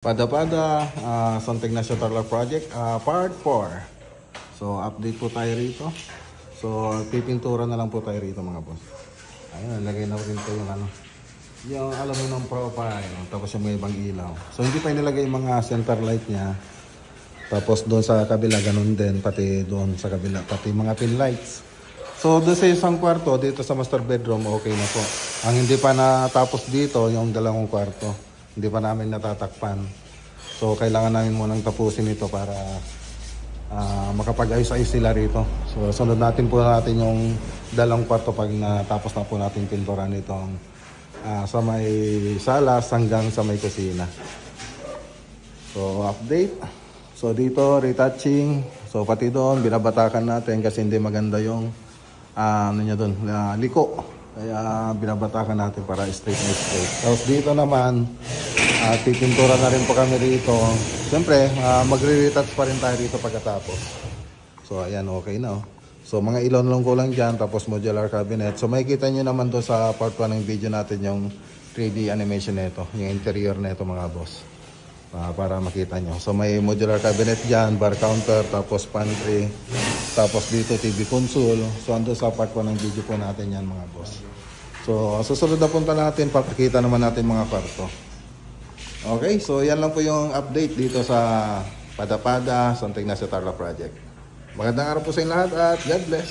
Pada-pada, Santa Ignacio Tarlac Project, part 4. So, update po tayo rito. So, pipintura na lang po tayo rito mga boss. Ayun, lagay na rin po yung aluminum profile, tapos yung may ibang ilaw. So, hindi pa nilagay yung mga center light niya. Tapos doon sa kabila, ganun din, pati doon sa kabila, pati mga pin lights. So, doon sa isang kwarto, dito sa master bedroom, okay na po. Ang hindi pa natapos dito, yung dalawang kwarto. Hindi pa namin natatakpan. So, kailangan namin munang tapusin ito para makapag-ayos-ayos sila rito. So, sunod natin yung dalawang kwarto pag natapos na po natin pinturan itong sa may salas hanggang sa may kusina. So, update. So, dito, retouching. So, pati doon, binabatakan natin kasi hindi maganda yung liko. Kaya binabatakan natin para straight na straight. Tapos dito naman, pipintura na rin po kami rito. Siyempre, magre-retouch pa rin tayo rito pagkatapos. So, ayan, okay na. So, mga ilon-long ko lang dyan, tapos modular cabinet. So, makikita nyo naman doon sa part 1 ng video natin yung 3D animation nito, yung interior nito mga boss. Para makita nyo. So, may modular cabinet dyan, bar counter, tapos pantry, tapos dito TV console. So, ando sa part 1 ng video po natin yan mga boss. So, susunod na punta natin, papakita naman natin mga kwarto. Okay, so yan lang po yung update dito sa Pada-pada Santa Ignacio Tarlac Project. Magandang araw po sa inyo lahat at God bless.